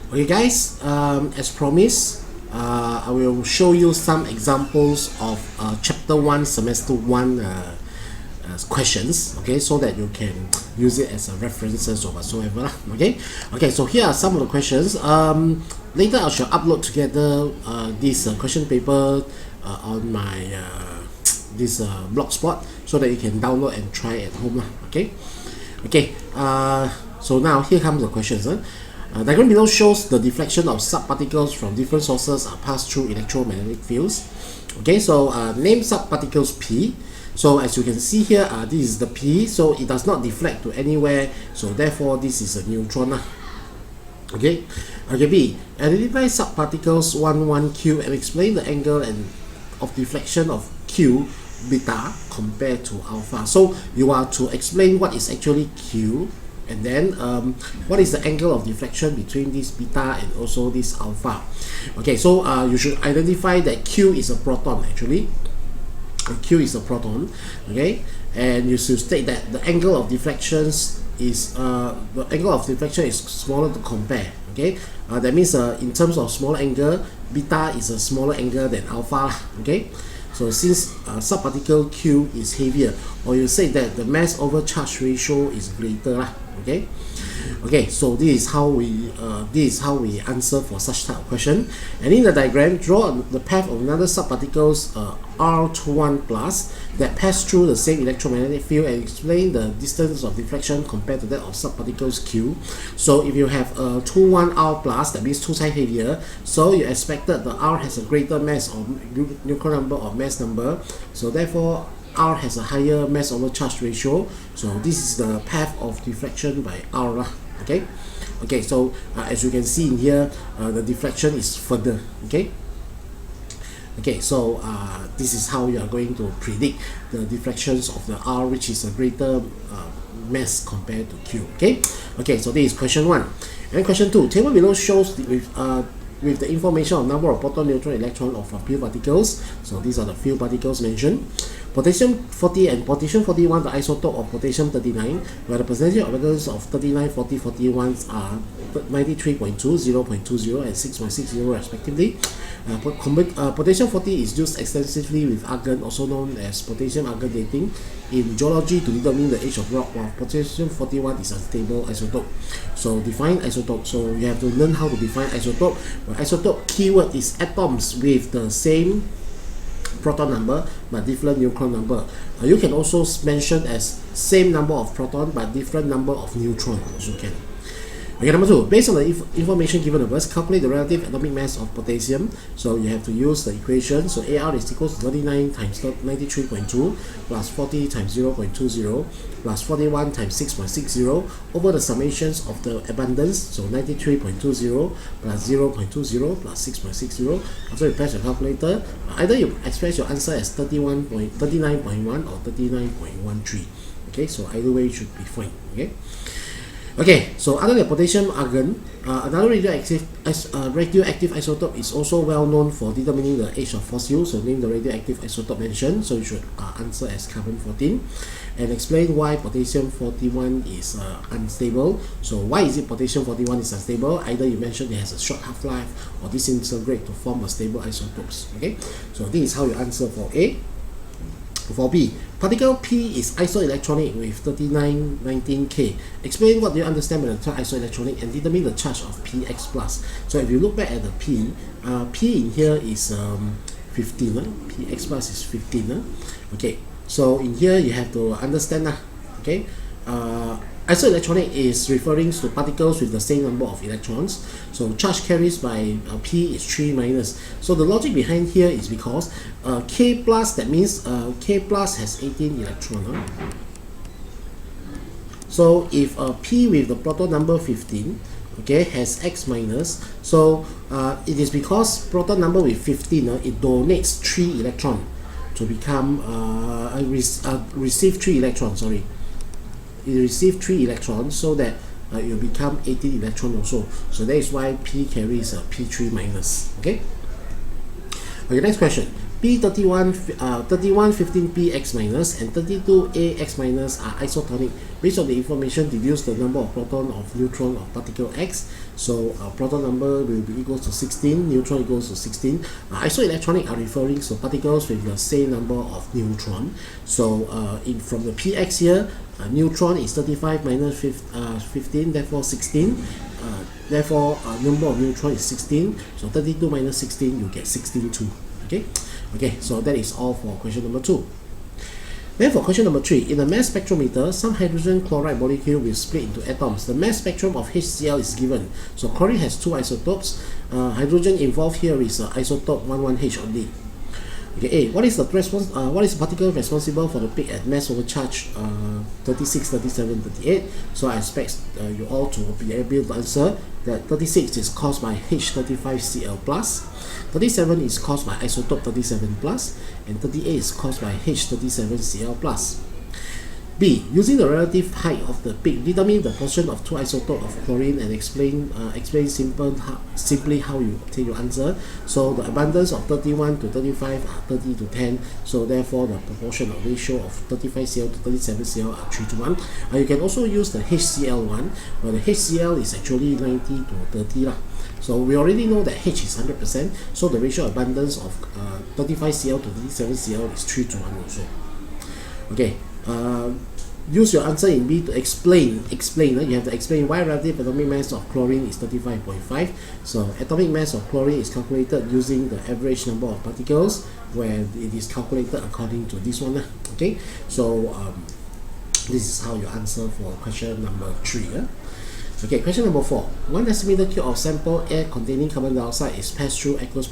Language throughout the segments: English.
Okay guys, as promised, I will show you some examples of chapter 1 semester 1 questions, okay, so that you can use it as a references or whatsoever. Okay, so here are some of the questions. Later I shall upload together this question paper on my this blog spot, so that you can download and try at home. Okay, so now here comes the questions. Diagram below shows the deflection of subparticles from different sources are passed through electromagnetic fields. Okay, so name subparticles P. So as you can see here, this is the P, so it does not deflect to anywhere, so therefore this is a neutron. Okay, B. Identify subparticles 1, 1, Q and explain the angle of deflection of Q beta compared to alpha. So you are to explain what is actually Q, and then what is the angle of deflection between this beta and also this alpha. Okay, so you should identify that Q is a proton actually. Q is a proton, okay, and you should state that the angle of deflections is smaller to compare. Okay, that means in terms of smaller angle, beta is a smaller angle than alpha. Okay, so since subparticle Q is heavier, or you say that the mass over charge ratio is greater. Okay, so this is how we answer for such type of question. And in the diagram, draw the path of another subparticles R21 plus that pass through the same electromagnetic field and explain the distance of deflection compared to that of subparticles Q. So if you have a 21 R plus, that means 2 times heavier, so you expected the R has a greater mass or nuclear number or mass number, so therefore R has a higher mass over charge ratio. So this is the path of deflection by R. Okay, so as you can see in here, the deflection is further. Okay, so this is how you are going to predict the deflections of the R, which is a greater mass compared to Q. Okay, so this is question 1. And question 2, table below shows with the information of number of proton, neutron, electron of field particles. So these are the field particles mentioned. Potassium 40 and potassium 41, the isotope of potassium 39, where the percentage of atoms of 39, 40, 41 are 93.2, 0.20 and 6.60 respectively. Potassium 40 is used extensively with argon, also known as potassium argon dating, in geology to determine the age of rock, while potassium 41 is a stable isotope. So define isotope. So you have to learn how to define isotope. Well, isotope keyword is atoms with the same proton number but different neutron number. You can also mention as same number of proton but different number of neutron also can. Okay, number 2, based on the information given above, calculate the relative atomic mass of potassium. So you have to use the equation. So AR is equals to 39 times 93.2 plus 40 times 0.20 plus 41 times 6.60 over the summations of the abundance. So 93.20 plus 0.20 plus 6.60. After you press your calculator, either you express your answer as 39.1 or 39.13. Okay, so either way should be fine. Okay, so other than potassium argon, another radioactive isotope is also well known for determining the age of fossils. So name the radioactive isotope mentioned. So you should answer as carbon-14 and explain why potassium 41 is unstable. So why is it potassium 41 is unstable? Either you mentioned it has a short half-life or disintegrate to form a stable isotopes. Okay, so this is how you answer for A. For B, particle P is isoelectronic with 3919K. Explain what do you understand by the term isoelectronic and determine the charge of Px plus. So if you look back at the P in here is 15. Px plus is 15. Okay, so in here you have to understand. Okay, isoelectronic is referring to particles with the same number of electrons. So charge carries by P is 3 minus. So the logic behind here is because K plus, that means K plus has 18 electrons. So if P with the proton number 15, okay, has X minus, so it is because proton number with 15, it donates 3 electrons to become receive 3 electrons, sorry. It receives 3 electrons, so that it will become 18 electrons also. So that is why P carries a P3 minus. Okay, next question. P31, 3115P X minus and 32A X minus are isotonic Based on the information, deduce the number of proton of neutron of particle X. So proton number will be equal to 16, neutron equals to 16. Isoelectronic are referring to particles with the same number of neutron. So from the px here, neutron is 35 minus 15, therefore 16. Therefore number of neutron is 16. So 32 minus 16, you get 16 too. Okay, so that is all for question number 2. Then for question number 3, in a mass spectrometer, some hydrogen chloride molecule will split into atoms. The mass spectrum of HCl is given. So chlorine has 2 isotopes. Hydrogen involved here is isotope 11H only. Okay, A. What is the particle responsible for the peak at mass overcharge 36, 37, 38? So I expect you all to be able to answer that 36 is caused by H35Cl+, 37 is caused by isotope 37+, and 38 is caused by H37Cl+. B. Using the relative height of the peak, determine the portion of 2 isotopes of chlorine and explain simply how you obtain your answer. So the abundance of 31 to 35 are 30 to 10. So therefore the proportion or ratio of 35Cl to 37Cl are 3 to 1. You can also use the HCl one, where the HCl is actually 90 to 30 . So we already know that H is 100%. So the ratio abundance of 35Cl to 37Cl is 3 to 1 also. Okay. Use your answer in B to explain. You have to explain why relative atomic mass of chlorine is 35.5. So atomic mass of chlorine is calculated using the average number of particles, where it is calculated according to this one. Okay, so this is how you answer for question number 3. Okay, question number 4. 1 decimeter cube of sample air containing carbon dioxide is passed through aqueous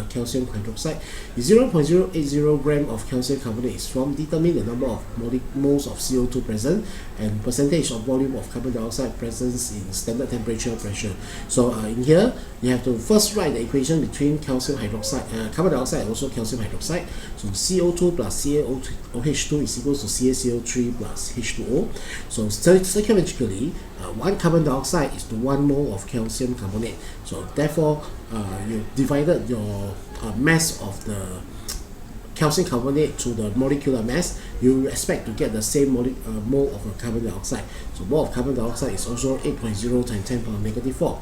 calcium hydroxide. 0.080 gram of calcium carbonate is formed. Determine the number of moles of CO2 present and percentage of volume of carbon dioxide present in standard temperature pressure. So in here, you have to first write the equation between calcium hydroxide, carbon dioxide and also calcium hydroxide. So CO2 plus CaOH2 is equal to CaCO3 plus H2O. So stoichiometrically, 1 carbon dioxide is to 1 mole of calcium carbonate. So therefore, you divided your mass of the calcium carbonate to the molecular mass, you expect to get the same mole of carbon dioxide. So mole of carbon dioxide is also 8.0 times 10 power negative 4.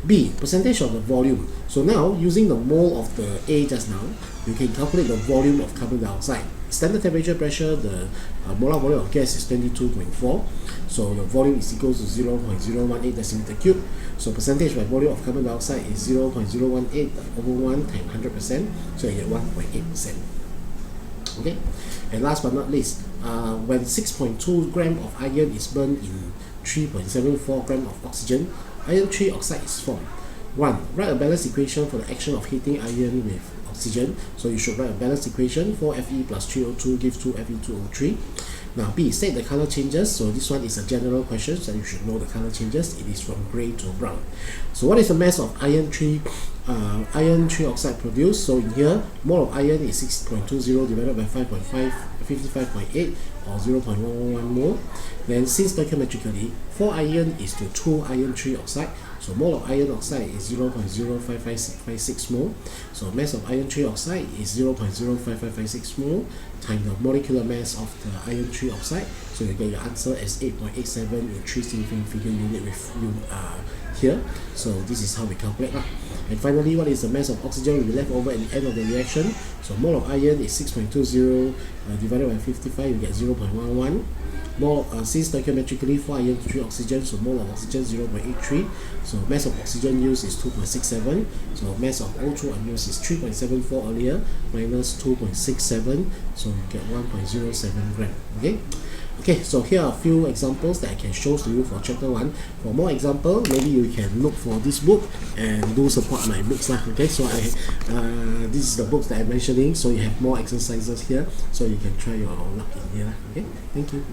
B. Percentage of the volume. So now, using the mole of the A just now, you can calculate the volume of carbon dioxide. Standard temperature pressure, the molar volume of gas is 22.4. So the volume is equal to 0.018 decimeter cube. So percentage by volume of carbon dioxide is 0.018 over 1 times 100%. So you get 1.8%. Okay. And last but not least, when 6.2 gram of iron is burned in 3.74 gram of oxygen, iron trioxide is formed. 1. Write a balanced equation for the action of heating iron with oxygen. So you should write a balanced equation. 4Fe plus 3O2 gives 2Fe2O3. Now B. State the color changes. So this one is a general question, so you should know the color changes. It is from grey to brown. So what is the mass of iron trioxide produced? So in here, mole of iron is 6.20 divided by 55.8 or 0.111 mole. Then since stoichiometrically, 4 iron is to 2 iron trioxide, so mole of iron oxide is 0.05556 mole. So mass of iron trioxide is 0.05556 mole times the molecular mass of the iron trioxide. So you get your answer as 8.87 in 3 significant figure unit with you here. So this is how we calculate. And finally, what is the mass of oxygen will be left over at the end of the reaction? So mole of iron is 6.20 divided by 55, you get 0.11. Since stoichiometrically 4 iron to 3 oxygen, so mole of oxygen 0.83. So mass of oxygen used is 2.67. So mass of O2 unused is 3.74 earlier minus 2.67. So you get 1.07 gram. Okay, so here are a few examples that I can show to you for chapter 1. For more example, maybe you can look for this book and do support my books. Okay, so this is the books that I'm mentioning, so you have more exercises here, so you can try your luck in here. Okay, thank you.